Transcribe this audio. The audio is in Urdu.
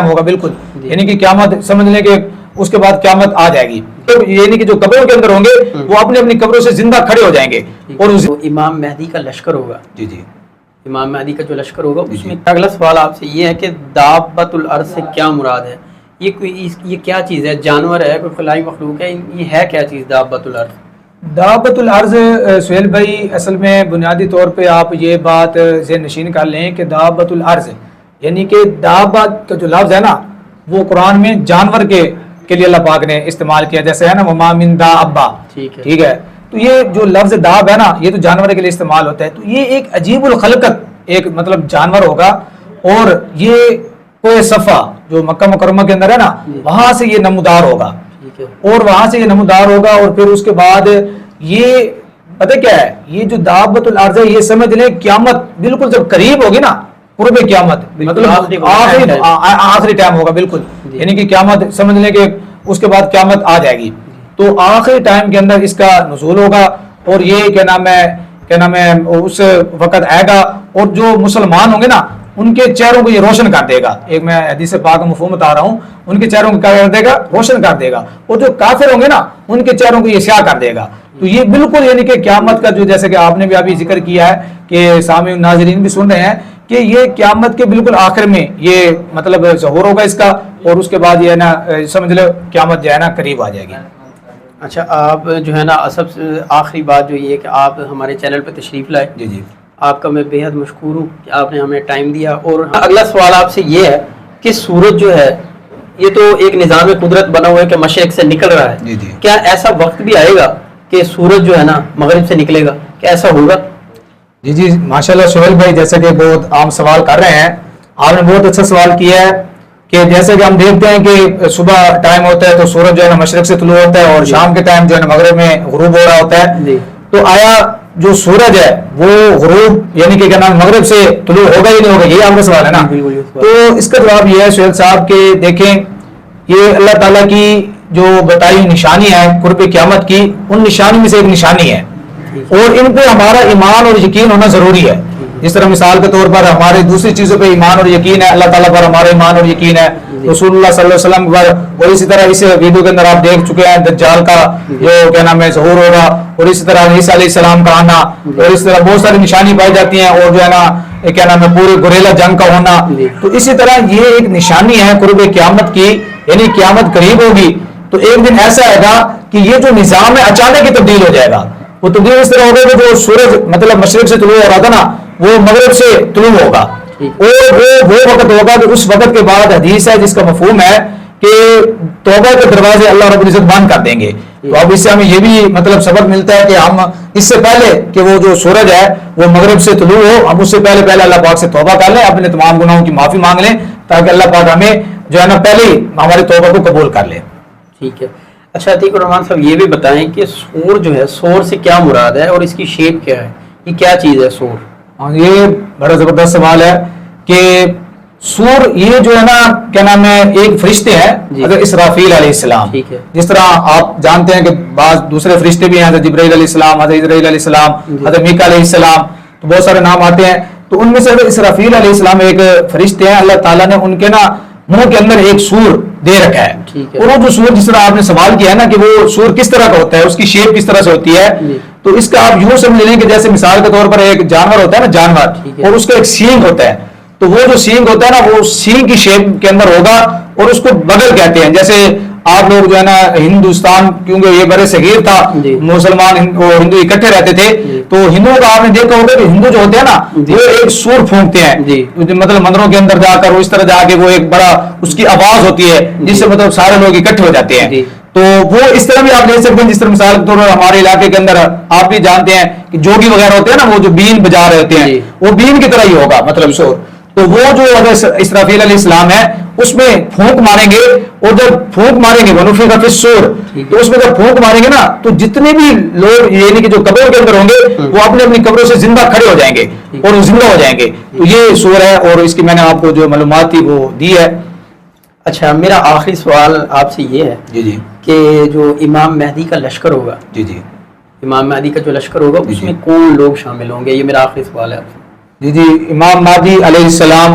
ہوگا بالکل، یعنی کہ قیامت سمجھ لیں کہ اس کے بعد قیامت آ جائے گی، تو یعنی کہ جو قبروں کے اندر ہوں گے وہ اپنی اپنی قبروں سے زندہ کھڑے ہو جائیں گے. اور امام مہدی کا لشکر ہوگا. جی جی امام مہدی کا جو لشکر ہوگا اس میں اگلا سوال آپ سے یہ ہے کہ دابۃ الارض سے کیا مراد ہے؟ یہ کیا چیز ہے؟ جانور ہے، کوئی خلائی مخلوق ہے؟ یہ ہے کیا چیز دابۃ الارض؟ دابۃ الارض سہیل بھائی اصل میں بنیادی طور پہ آپ یہ بات ذہن نشین کر لیں کہ دابۃ الارض یعنی کہ دابت کا جو لفظ ہے نا وہ قرآن میں جانور کے لیے اللہ پاک نے استعمال کیا، جیسے ہے نا وما من دابہ، ٹھیک ہے. تو یہ جو لفظ داب ہے نا یہ تو جانور کے لیے استعمال ہوتا ہے. تو یہ ایک عجیب الخلقت ایک مطلب جانور ہوگا، اور یہ کوہ صفا جو مکہ مکرمہ کے اندر ہے نا وہاں سے یہ نمودار ہوگا، اور وہاں سے یہ نمودار ہوگا. اور پھر اس کے بعد یہ پتہ کیا ہے، یہ جو دابۃ الارض ہے یہ سمجھ لیں قیامت بالکل جب قریب ہوگی نا، قرب قیامت مطلب آخری ٹائم ہوگا بالکل، یعنی کہ قیامت سمجھ لیں کہ اس کے بعد قیامت آ جائے گی، تو آخری ٹائم کے اندر اس کا نزول ہوگا. اور یہ کیا نام ہے اس وقت آئے گا، اور جو مسلمان ہوں گے نا ان کے چہروں کو یہ روشن کر دے گا. ایک میں حدیث پاک مفہوم بتا رہا ہوں، ان کے چہروں کو کیا کر دے گا؟ روشن کر دے گا. اور جو کافر ہوں گے نا ان کے چہروں کو یہ سیاہ کر دے گا. تو یہ بالکل یعنی کہ قیامت کا جو جیسے کہ آپ نے بھی ابھی ذکر کیا ہے کہ سامعین ناظرین بھی سن رہے ہیں کہ یہ قیامت کے بالکل آخر میں یہ مطلب ظہور ہوگا اس کا، اور اس کے بعد یہ ہے نا سمجھ لو قیامت جو ہے نا قریب آ جائے گی. اچھا، آپ جو ہے نا سب سے آخری بات جو یہ ہے کہ آپ ہمارے چینل پہ تشریف لائے، جی جی آپ کا میں بے حد مشکور ہوں کہ آپ نے ہمیں ٹائم دیا. اور اگلا سوال آپ سے یہ ہے کہ سورج جو ہے یہ تو ایک نظام قدرت بنا ہوا ہے کہ مشرق سے نکل رہا ہے، جی جی کیا ایسا وقت بھی آئے گا کہ سورج جو ہے نا مغرب سے نکلے گا؟ کیا ایسا ہوگا؟ جی جی ماشاءاللہ سہیل بھائی، جیسے کہ بہت عام سوال کر رہے ہیں، آپ نے بہت اچھا سوال کیا ہے کہ جیسے کہ ہم دیکھتے ہیں کہ صبح ٹائم ہوتا ہے تو سورج جو ہے نا مشرق سے طلوع ہوتا ہے، اور شام کے ٹائم جو ہے نا مغرب میں غروب ہو رہا ہوتا ہے. تو آیا جو سورج ہے وہ غروب یعنی کہ کیا نام مغرب سے طلوع ہوگا ہی نہیں ہوگا؟ یہ آپ کا سوال ہے نا. تو اس کا جواب یہ ہے سہیل صاحب کہ دیکھیں یہ اللہ تعالیٰ کی جو بتائی نشانی ہے قرب قیامت کی، ان نشانی میں سے ایک نشانی ہے، اور ان پہ ہمارا ایمان اور یقین ہونا ضروری ہے. جس طرح مثال کے طور پر ہمارے دوسری چیزوں پہ ایمان اور یقین ہے، اللہ تعالیٰ پر ہمارا ایمان اور یقین ہے، رسول اللہ صلی اللہ علیہ وسلم پر، اور اسی طرح اس ویڈیو کے اندر آپ دیکھ چکے ہیں دجال کا جو کیا نام ہے ظہور ہوگا، اور اسی طرح عیسیٰ علیہ السلام کا آنا، اور اس طرح بہت ساری نشانی پائی جاتی ہیں، اور جو ہے نا کیا نام ہے پورے گوریلا جنگ کا ہونا. تو اسی طرح یہ ایک نشانی ہے قرب قیامت کی، یعنی قیامت قریب ہوگی تو ایک دن ایسا آئے گا کہ یہ جو نظام ہے اچانک ہی تبدیل ہو جائے گا. وہ تبدیل اس طرح ہوگا کہ جو سورج مطلب مشرق سے طلوع ہو رہا تھا نا وہ مغرب سے طلوع ہوگا، اور وہ وقت ہوگا کہ اس وقت کے بعد حدیث ہے جس کا مفہوم ہے کہ توبہ کے دروازے اللہ رب العزت بند کر دیں گے. تو اب اس سے ہمیں یہ بھی مطلب سبق ملتا ہے کہ ہم اس سے پہلے کہ وہ جو سورج ہے وہ مغرب سے طلوع ہو، ہم اس سے پہلے اللہ پاک سے توبہ کر لیں، اپنے تمام گناہوں کی معافی مانگ لیں، تاکہ اللہ پاک ہمیں جو ہے نا پہلے ہی ہماری توبہ کو قبول کر لے. ٹھیک ہے. اچھا عتیق الرحمان صاحب یہ بھی بتائیں کہ سور جو ہے، سور سے کیا مراد ہے اور اس کی شیپ کیا ہے؟ یہ کیا چیز ہے سور؟ یہ بڑا زبردست سوال ہے کہ سور یہ جو ہے نا کیا نام ہے ایک فرشتے ہیں حضرت اسرافیل علیہ السلام. جس طرح آپ جانتے ہیں کہ بعض دوسرے فرشتے بھی ہیں، حضرت جبرائیل علیہ السلام، حضرت اسرائیل علیہ السلام، حضرت میکا علیہ السلام، تو بہت سارے نام آتے ہیں. تو ان میں سے حضرت اسرافیل علیہ السلام ایک فرشتے ہیں، اللہ تعالیٰ نے ان کے نا منہ کے اندر ایک سور دے رکھا ہے. اور وہ جو سور جس طرح آپ نے سوال کیا ہے نا کہ وہ سور کس طرح کا ہوتا ہے، اس کی شیپ کس طرح سے ہوتی ہے، تو اس کا آپ یوں سمجھ لیں کہ جیسے مثال کے طور پر ایک جانور ہوتا ہے نا جانور، اور اس کا ایک سینگ ہوتا ہے، تو وہ جو سینگ ہوتا ہے نا وہ سینگ کی شیپ کے اندر ہوگا، اور اس کو بغل کہتے ہیں. جیسے آپ لوگ جو ہے نا ہندوستان کیونکہ یہ بڑے صغیر تھا، مسلمان اور ہندو اکٹھے رہتے تھے، تو ہندوؤں کا آپ نے دیکھا ہوگا کہ ہندو جو ہوتے ہیں نا وہ ایک سور پھونکتے ہیں، مطلب مندروں کے اندر جا کر اس طرح جا کے وہ ایک بڑا اس کی آواز ہوتی ہے جس سے مطلب سارے لوگ اکٹھے ہو جاتے ہیں. تو وہ اس طرح بھی آپ دیکھ سکتے ہیں، جس طرح مثال کے طور پر ہمارے علاقے کے اندر آپ بھی جانتے ہیں کہ جوگی وغیرہ ہوتے ہیں نا وہ جو بین بجا رہے ہوتے ہیں، وہ بین کی طرح ہی ہوگا مطلب سور. تو وہ جو اسرافیل علیہ السلام ہے اس میں پھونک ماریں گے، اور جب پھونک ماریں گے ونفخ فی الصور، تو اس میں جب پھونک ماریں گے نا تو جتنے بھی لوگ یعنی کہ جو قبروں کے اندر ہوں گے وہ اپنے اپنی قبروں سے زندہ کھڑے ہو جائیں گے اور وہ زندہ ہو جائیں گے. تو یہ سور ہے، اور اس کی میں نے آپ کو جو معلومات تھی وہ دی ہے. اچھا میرا آخری سوال آپ سے یہ ہے کہ جو امام مہدی کا لشکر ہوگا، امام مہدی کا جو لشکر ہوگا اس میں کون لوگ شامل ہوں گے؟ یہ میرا آخری سوال ہے آپ سے. جی امام مہدی علیہ السلام